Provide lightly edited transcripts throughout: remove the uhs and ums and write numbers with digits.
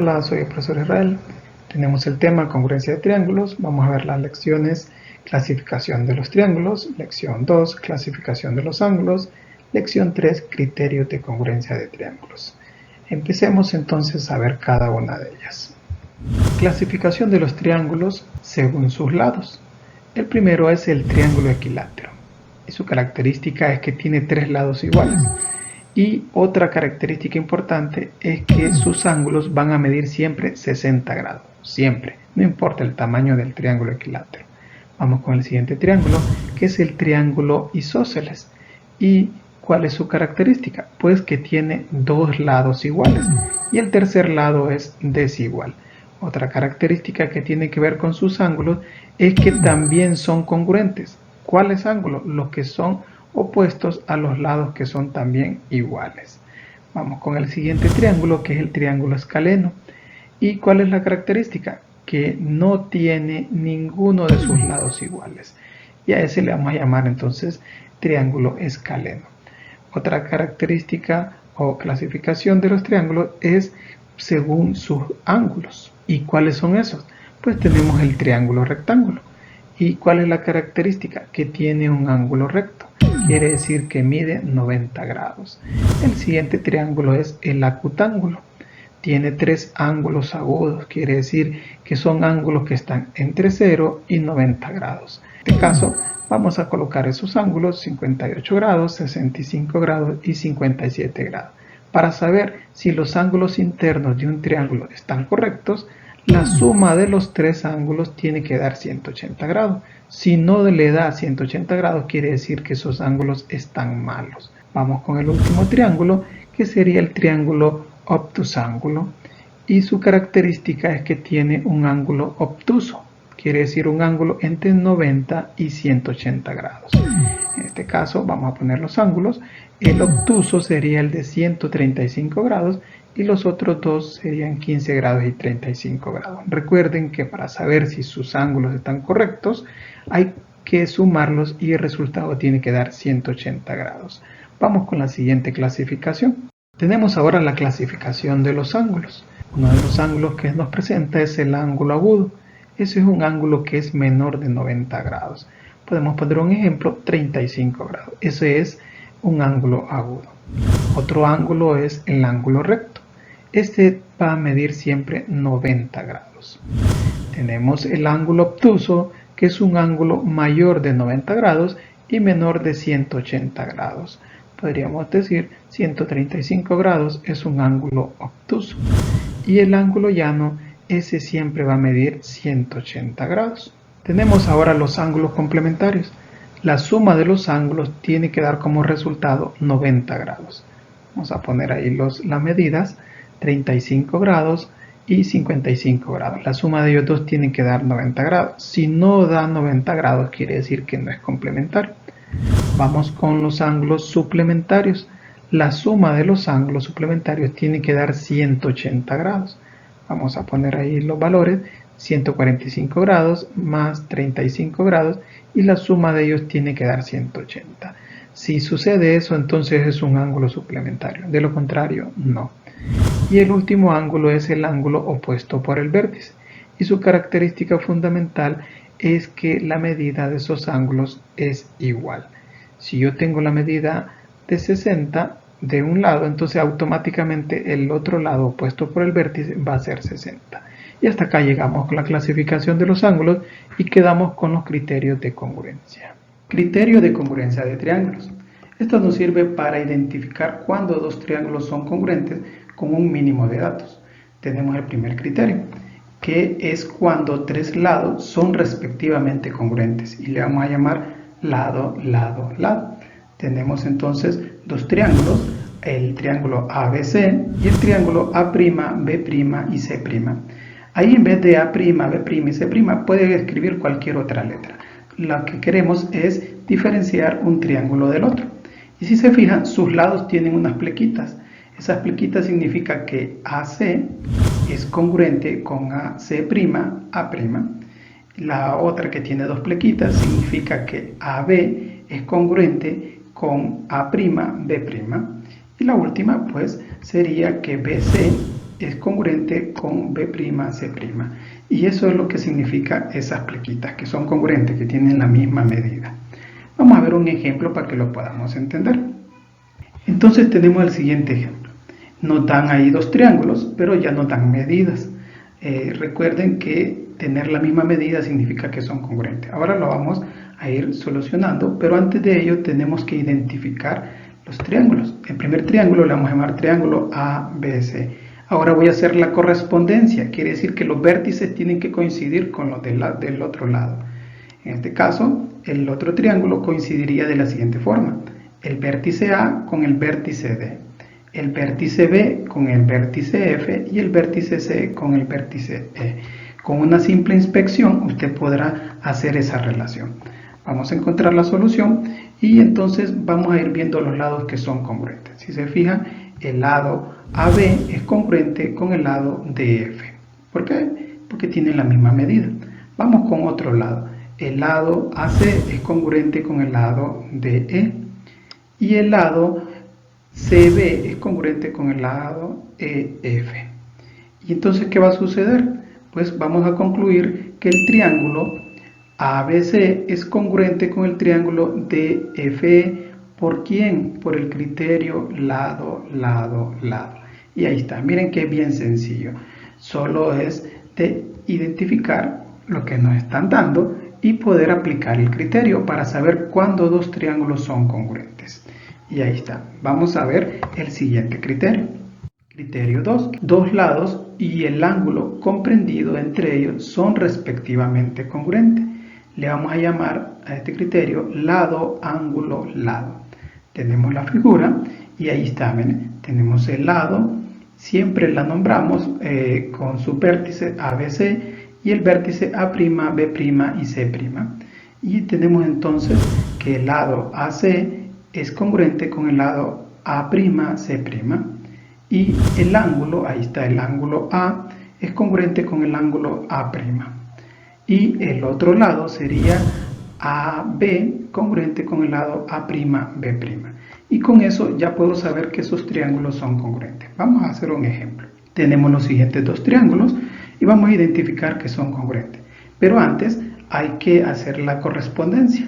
Hola, soy el profesor Israel. Tenemos el tema congruencia de triángulos. Vamos a ver las lecciones clasificación de los triángulos, lección 2, clasificación de los ángulos, lección 3, criterios de congruencia de triángulos. Empecemos entonces a ver cada una de ellas. Clasificación de los triángulos según sus lados. El primero es el triángulo equilátero. Y su característica es que tiene tres lados iguales. Y otra característica importante es que sus ángulos van a medir siempre 60 grados. Siempre. No importa el tamaño del triángulo equilátero. Vamos con el siguiente triángulo, que es el triángulo isósceles. ¿Y cuál es su característica? Pues que tiene dos lados iguales. Y el tercer lado es desigual. Otra característica que tiene que ver con sus ángulos es que también son congruentes. ¿Cuáles ángulos? Los que son opuestos a los lados que son también iguales. Vamos con el siguiente triángulo, que es el triángulo escaleno. ¿Y cuál es la característica? Que no tiene ninguno de sus lados iguales. Y a ese le vamos a llamar entonces triángulo escaleno. Otra característica o clasificación de los triángulos es según sus ángulos. ¿Y cuáles son esos? Pues tenemos el triángulo rectángulo. ¿Y cuál es la característica? Que tiene un ángulo recto. Quiere decir que mide 90 grados. El siguiente triángulo es el acutángulo. Tiene tres ángulos agudos. Quiere decir que son ángulos que están entre 0 y 90 grados. En este caso, vamos a colocar esos ángulos 58 grados, 65 grados y 57 grados. Para saber si los ángulos internos de un triángulo están correctos, la suma de los tres ángulos tiene que dar 180 grados. Si no le da 180 grados, quiere decir que esos ángulos están malos. Vamos con el último triángulo, que sería el triángulo obtusángulo. Y su característica es que tiene un ángulo obtuso. Quiere decir un ángulo entre 90 y 180 grados. En este caso vamos a poner los ángulos. El obtuso sería el de 135 grados y los otros dos serían 15 grados y 35 grados. Recuerden que para saber si sus ángulos están correctos hay que sumarlos y el resultado tiene que dar 180 grados. Vamos con la siguiente clasificación. Tenemos ahora la clasificación de los ángulos. Uno de los ángulos que nos presenta es el ángulo agudo. Ese es un ángulo que es menor de 90 grados. Podemos poner un ejemplo, 35 grados. Ese es un ángulo agudo. Otro ángulo es el ángulo recto. Este va a medir siempre 90 grados. Tenemos el ángulo obtuso, que es un ángulo mayor de 90 grados y menor de 180 grados. Podríamos decir 135 grados es un ángulo obtuso. Y el ángulo llano, ese siempre va a medir 180 grados. Tenemos ahora los ángulos complementarios. La suma de los ángulos tiene que dar como resultado 90 grados. Vamos a poner ahí las medidas, 35 grados y 55 grados. La suma de ellos dos tiene que dar 90 grados. Si no da 90 grados, quiere decir que no es complementario. Vamos con los ángulos suplementarios. La suma de los ángulos suplementarios tiene que dar 180 grados. Vamos a poner ahí los valores, 145 grados más 35 grados y la suma de ellos tiene que dar 180. Si sucede eso, entonces es un ángulo suplementario. De lo contrario, no. Y el último ángulo es el ángulo opuesto por el vértice. Y su característica fundamental es que la medida de esos ángulos es igual. Si yo tengo la medida de 60 de un lado, entonces automáticamente el otro lado opuesto por el vértice va a ser 60. Y hasta acá llegamos con la clasificación de los ángulos y quedamos con los criterios de congruencia. Criterio de congruencia de triángulos. Esto nos sirve para identificar cuándo dos triángulos son congruentes con un mínimo de datos. Tenemos el primer criterio, que es cuando tres lados son respectivamente congruentes y le vamos a llamar lado, lado, lado. Tenemos entonces dos triángulos, el triángulo ABC y el triángulo A', B' y C'. Ahí en vez de A', B' y C' puede escribir cualquier otra letra. Lo que queremos es diferenciar un triángulo del otro. Y si se fijan, sus lados tienen unas plequitas. Esas plequitas significan que AC es congruente con AC', A'. La otra que tiene dos plequitas significa que AB es congruente con A', B'. Y la última pues sería que BC es congruente con B', C'. Y eso es lo que significa esas plequitas, que son congruentes, que tienen la misma medida. Vamos a ver un ejemplo para que lo podamos entender. Entonces tenemos el siguiente ejemplo. Nos dan ahí dos triángulos, pero ya nos dan medidas. Recuerden que tener la misma medida significa que son congruentes. Ahora lo vamos a ir solucionando, pero antes de ello tenemos que identificar los triángulos. El primer triángulo le vamos a llamar triángulo ABC. Ahora voy a hacer la correspondencia, quiere decir que los vértices tienen que coincidir con los del otro lado. En este caso, el otro triángulo coincidiría de la siguiente forma: el vértice A con el vértice D, el vértice B con el vértice F y el vértice C con el vértice E. Con una simple inspección usted podrá hacer esa relación. Vamos a encontrar la solución y entonces vamos a ir viendo los lados que son congruentes. Si se fijan, el lado AB es congruente con el lado DF. ¿Por qué? Porque tienen la misma medida. Vamos con otro lado. El lado AC es congruente con el lado DE y el lado CB es congruente con el lado EF. ¿Y entonces qué va a suceder? Pues vamos a concluir que el triángulo ABC es congruente con el triángulo DFE. ¿Por quién? Por el criterio lado, lado, lado. Y ahí está. Miren que es bien sencillo. Solo es de identificar lo que nos están dando y poder aplicar el criterio para saber cuándo dos triángulos son congruentes. Y ahí está. Vamos a ver el siguiente criterio. Criterio 2. Dos lados y el ángulo comprendido entre ellos son respectivamente congruentes. Le vamos a llamar a este criterio lado, ángulo, lado. Tenemos la figura y ahí está, ¿ven? Tenemos el lado, siempre la nombramos con su vértice ABC y el vértice A', B' y C'. Y tenemos entonces que el lado AC es congruente con el lado A', C'. Y el ángulo, ahí está el ángulo A, es congruente con el ángulo A'. Y el otro lado sería AB congruente con el lado A', B'. Y con eso ya puedo saber que esos triángulos son congruentes. Vamos a hacer un ejemplo. Tenemos los siguientes dos triángulos y vamos a identificar que son congruentes. Pero antes hay que hacer la correspondencia.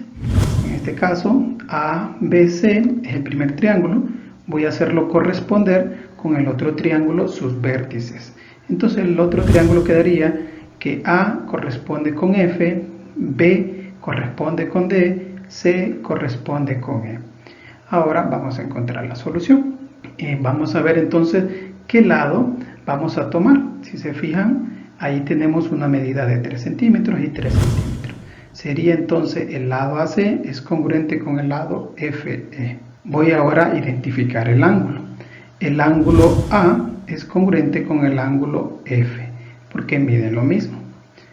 En este caso, ABC es el primer triángulo. Voy a hacerlo corresponder con el otro triángulo, sus vértices. Entonces el otro triángulo quedaría que A corresponde con F, B corresponde con D, C corresponde con E. Ahora vamos a encontrar la solución. Vamos a ver entonces qué lado vamos a tomar. Si se fijan, ahí tenemos una medida de 3 centímetros y 3 centímetros. Sería entonces el lado AC es congruente con el lado FE. Voy ahora a identificar el ángulo. El ángulo A es congruente con el ángulo F, porque miden lo mismo,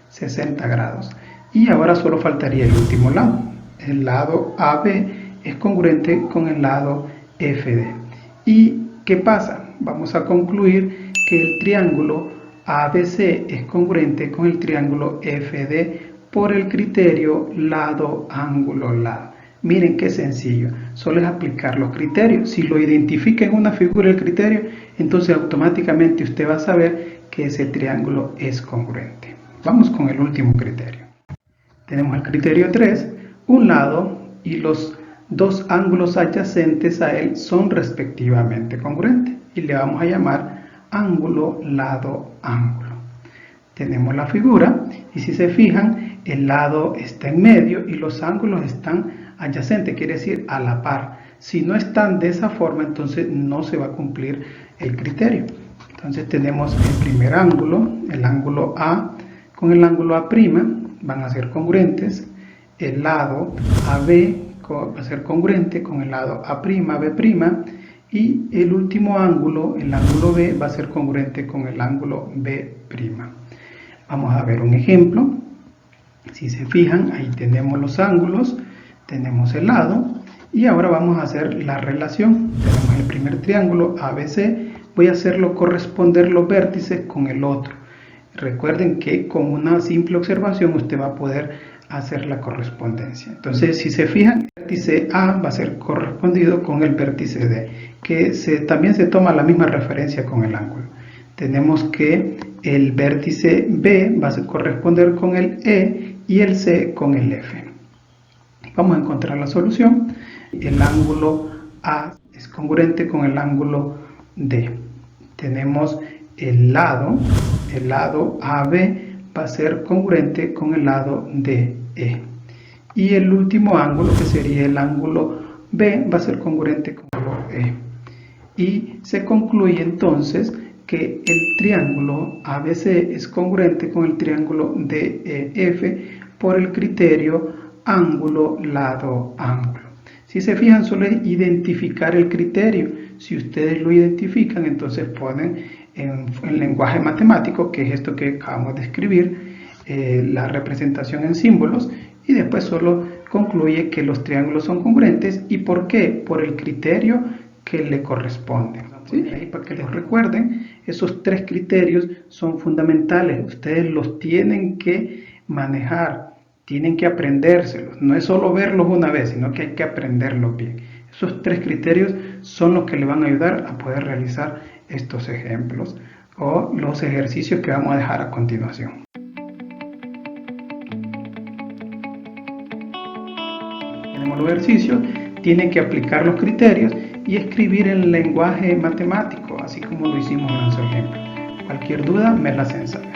60 grados. Y ahora solo faltaría el último lado. El lado AB es congruente con el lado FD. ¿Y qué pasa? Vamos a concluir que el triángulo ABC es congruente con el triángulo FD por el criterio lado, ángulo, lado. Miren qué sencillo, solo es aplicar los criterios. Si lo identifica en una figura el criterio, entonces automáticamente usted va a saber que ese triángulo es congruente. Vamos con el último criterio. Tenemos el criterio 3, un lado y los dos ángulos adyacentes a él son respectivamente congruentes. Y le vamos a llamar ángulo, lado, ángulo. Tenemos la figura y si se fijan, el lado está en medio y los ángulos están adyacentes, quiere decir a la par. Si no están de esa forma, entonces no se va a cumplir el criterio. Entonces tenemos el primer ángulo, el ángulo A con el ángulo A' van a ser congruentes. El lado AB va a ser congruente con el lado A', B'. Y el último ángulo, el ángulo B, va a ser congruente con el ángulo B'. Vamos a ver un ejemplo. Si se fijan, ahí tenemos los ángulos, tenemos el lado y ahora vamos a hacer la relación. Tenemos el primer triángulo ABC, voy a hacerlo corresponder los vértices con el otro. Recuerden que con una simple observación usted va a poder hacer la correspondencia. Entonces, si se fijan, el vértice A va a ser correspondido con el vértice D, que también se toma la misma referencia con el ángulo. tenemos que el vértice B va a corresponder con el E y el C con el F. Vamos a encontrar la solución. El ángulo A es congruente con el ángulo D. Tenemos el lado AB va a ser congruente con el lado DE. Y el último ángulo, que sería el ángulo B, va a ser congruente con el ángulo E. Y se concluye entonces que el triángulo ABC es congruente con el triángulo DEF por el criterio ángulo, lado, ángulo. Si se fijan, solo es identificar el criterio. Si ustedes lo identifican, entonces ponen en lenguaje matemático, que es esto que acabamos de escribir, la representación en símbolos, y después solo concluye que los triángulos son congruentes. ¿Y por qué? Por el criterio que le corresponde. ¿Sí? Ahí para que los recuerden, esos tres criterios son fundamentales. Ustedes los tienen que manejar, tienen que aprendérselos. No es solo verlos una vez, sino que hay que aprenderlos bien. Esos tres criterios son los que le van a ayudar a poder realizar estos ejemplos o los ejercicios que vamos a dejar a continuación. Tenemos los ejercicios, tienen que aplicar los criterios y escribir en lenguaje matemático, así como lo hicimos en nuestro ejemplo. Cualquier duda me la hacen saber.